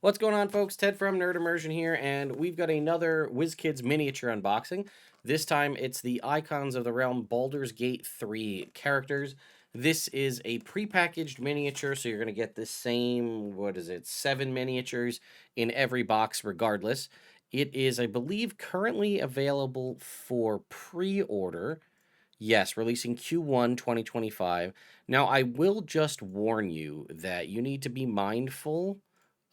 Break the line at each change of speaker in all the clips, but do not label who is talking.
What's going on, folks? Ted from Nerd Immersion here, and we've got another WizKids miniature unboxing. This time, it's the Icons of the Realm Baldur's Gate 3 characters. This is a prepackaged miniature, so you're going to get the same, 7 miniatures in every box regardless. It is, I believe, currently available for pre-order. Yes, releasing Q1 2025. Now, I will just warn you that you need to be mindful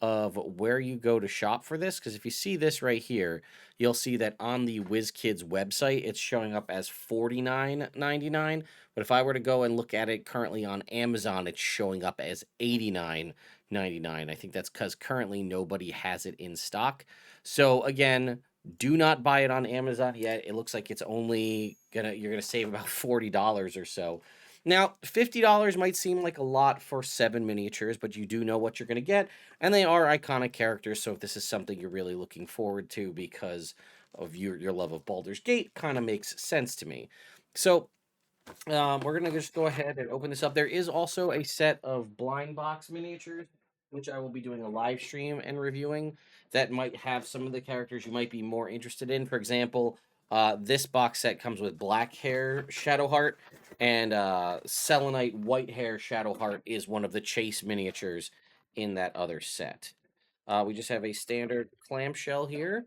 of where you go to shop for this, because if you see this right here, you'll see that on the WizKids website, it's showing up as $49.99. But if I were to go and look at it currently on Amazon, it's showing up as $89.99. I think that's because currently nobody has it in stock. So again, do not buy it on Amazon yet. It looks like it's only you're gonna save about $40 or so. Now, $50 might seem like a lot for 7 miniatures, but you do know what you're gonna get, and they are iconic characters. So if this is something you're really looking forward to because of your love of Baldur's Gate, kind of makes sense to me. So we're gonna just go ahead and open this up. There is also a set of blind box miniatures, which I will be doing a live stream and reviewing. That might have some of the characters you might be more interested in. For example, this box set comes with black hair Shadowheart, and Selenite white hair Shadowheart is one of the chase miniatures in that other set. We just have a standard clamshell here.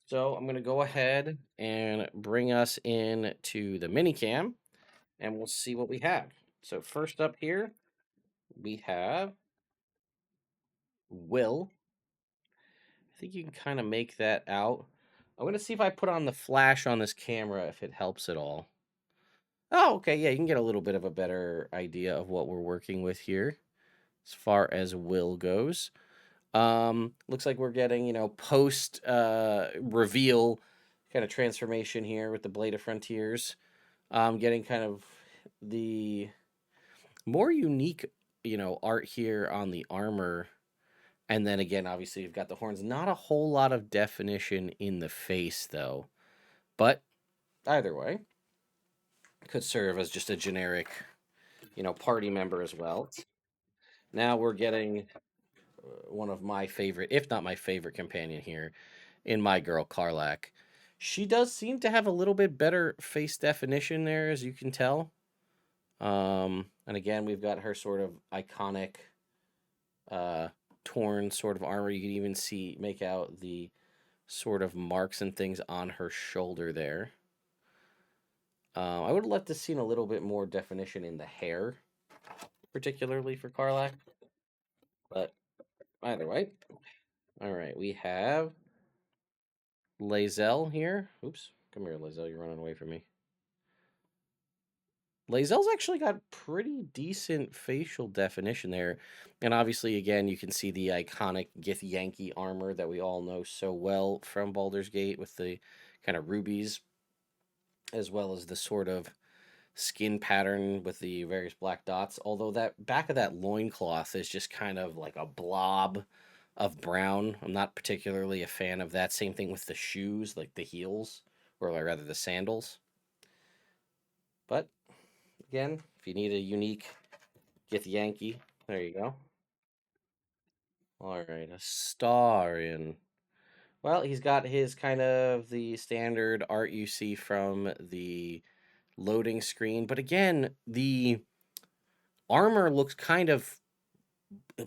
So I'm gonna go ahead and bring us in to the minicam and we'll see what we have. So first up here, we have Will. I think you can kind of make that out. I'm going to see if I put on the flash on this camera, if it helps at all. Oh, okay. Yeah, you can get a little bit of a better idea of what we're working with here as far as Will goes. Looks like we're getting, post reveal kind of transformation here with the Blade of Frontiers. Getting kind of the more unique, art here on the armor. And then again, obviously, you've got the horns. Not a whole lot of definition in the face, though. But either way, could serve as just a generic, party member as well. Now we're getting one of my favorite, if not my favorite companion here in my girl, Karlak. She does seem to have a little bit better face definition there, as you can tell. And again, we've got her sort of iconic uh, torn sort of armor. You can even make out the sort of marks and things on her shoulder there. I would have liked to seen a little bit more definition in the hair, particularly for Karlak. But either way, all right, we have Lae'zel here. Oops, come here, Lae'zel. You're running away from me. Lae'zel's actually got pretty decent facial definition there. And obviously, again, you can see the iconic Githyanki armor that we all know so well from Baldur's Gate with the kind of rubies, as well as the sort of skin pattern with the various black dots. Although that back of that loincloth is just kind of like a blob of brown. I'm not particularly a fan of that. Same thing with the shoes, like the heels, or rather the sandals. But again, if you need a unique Githyanki, there you go. All right, a Starion. Well, he's got his kind of the standard art you see from the loading screen, but again, the armor looks kind of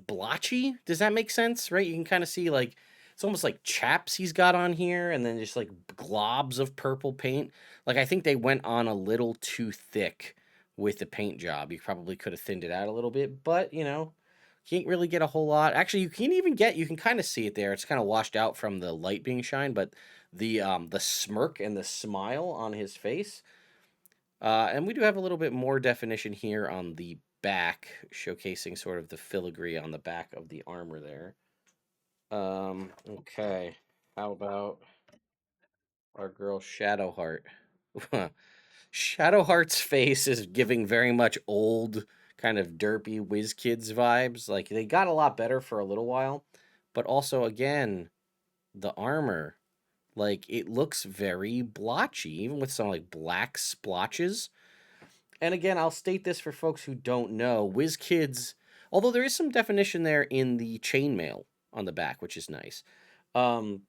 blotchy. Does that make sense? Right? You can kind of see like it's almost like chaps he's got on here, and then just like globs of purple paint. Like I think they went on a little too thick with the paint job. You probably could have thinned it out a little bit, but can't really get a whole lot. Actually, you can kind of see it there. It's kind of washed out from the light being shined, but the smirk and the smile on his face. And we do have a little bit more definition here on the back, showcasing sort of the filigree on the back of the armor there. Okay. How about our girl Shadowheart? Shadowheart's face is giving very much old, kind of derpy WizKids vibes. Like they got a lot better for a little while, but also again, the armor, like it looks very blotchy, even with some like black splotches. And again, I'll state this for folks who don't know, WizKids, although there is some definition there in the chainmail, on the back, which is nice. Um,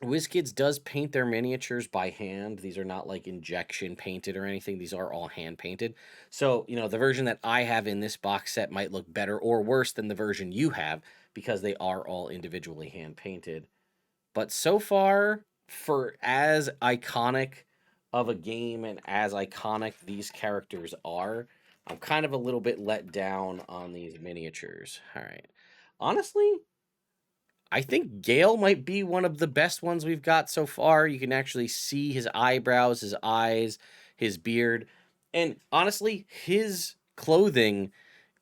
WizKids does paint their miniatures by hand. These are not like injection painted or anything. These are all hand painted. So, the version that I have in this box set might look better or worse than the version you have because they are all individually hand painted. But so far, for as iconic of a game and as iconic these characters are, I'm kind of a little bit let down on these miniatures. All right. Honestly, I think Gale might be one of the best ones we've got so far. You can actually see his eyebrows, his eyes, his beard. And honestly, his clothing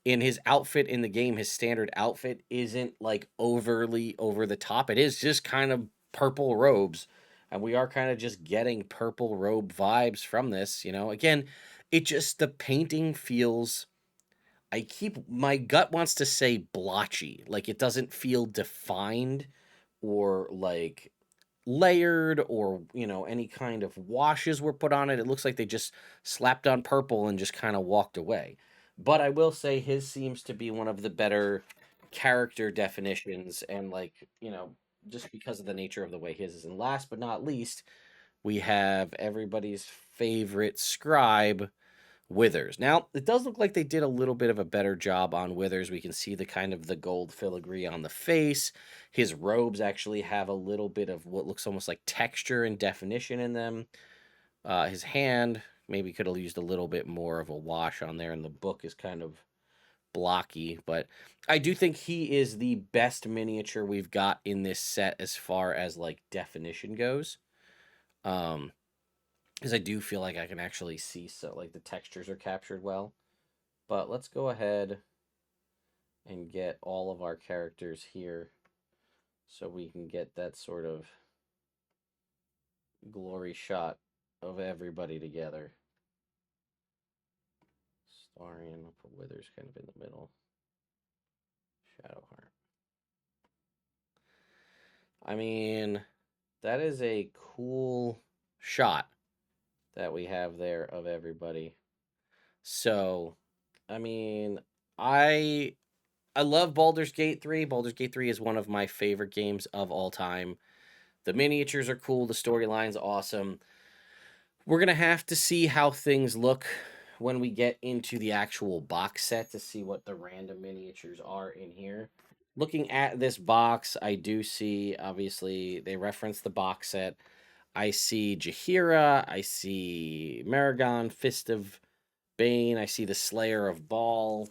in his outfit in the game, his standard outfit, isn't like overly over the top. It is just kind of purple robes. And we are kind of just getting purple robe vibes from this. Again, the painting feels, my gut wants to say blotchy. Like it doesn't feel defined or like layered or, any kind of washes were put on it. It looks like they just slapped on purple and just kind of walked away. But I will say his seems to be one of the better character definitions and just because of the nature of the way his is. And last but not least, we have everybody's favorite scribe, Withers. Now, it does look like they did a little bit of a better job on Withers. We can see the kind of the gold filigree on the face. His robes actually have a little bit of what looks almost like texture and definition in them. His hand maybe could have used a little bit more of a wash on there, and the book is kind of blocky. But I do think he is the best miniature we've got in this set as far as like definition goes. Um, because I do feel like I can actually see like the textures are captured well. But let's go ahead and get all of our characters here so we can get that sort of glory shot of everybody together. Starion, I'll put Withers kind of in the middle. Shadowheart. I mean, that is a cool shot that we have there of everybody. So, I mean, I love Baldur's Gate 3. Baldur's Gate 3 is one of my favorite games of all time. The miniatures are cool, the storyline's awesome. We're going to have to see how things look when we get into the actual box set to see what the random miniatures are in here. Looking at this box, I do see, obviously, they reference the box set. I see Jaheira, I see Maragon, Fist of Bane, I see the Slayer of Baal,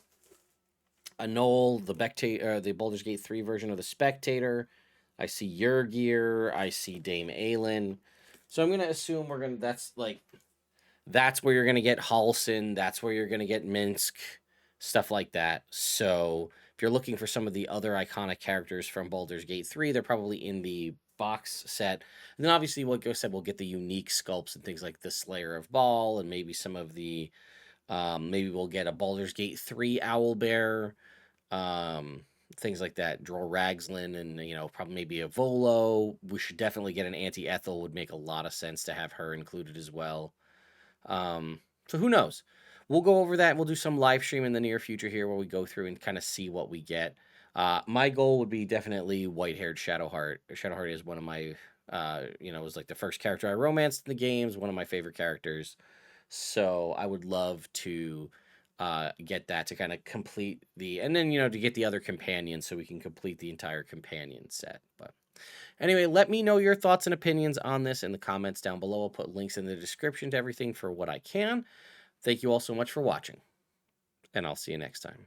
Anole, the Baldur's Gate 3 version of the Spectator. I see Yurgir, I see Dame Aelin. So I'm gonna assume that's where you're gonna get Halsin, that's where you're gonna get Minsk, stuff like that. So if you're looking for some of the other iconic characters from Baldur's Gate 3, they're probably in the box set. And then obviously, like I said, we'll get the unique sculpts and things like the Slayer of Baal, and maybe some of the maybe we'll get a Baldur's Gate 3 Owlbear, things like that. Dror Ragslin, and probably maybe a Volo. We should definitely get an Auntie Ethel. Would make a lot of sense to have her included as well. So who knows? We'll go over that. We'll do some live stream in the near future here where we go through and kind of see what we get. My goal would be definitely white-haired Shadowheart. Shadowheart is one of my, was like the first character I romanced in the games. One of my favorite characters. So I would love to get that to kind of complete and then to get the other companions so we can complete the entire companion set. But anyway, let me know your thoughts and opinions on this in the comments down below. I'll put links in the description to everything for what I can. Thank you all so much for watching, and I'll see you next time.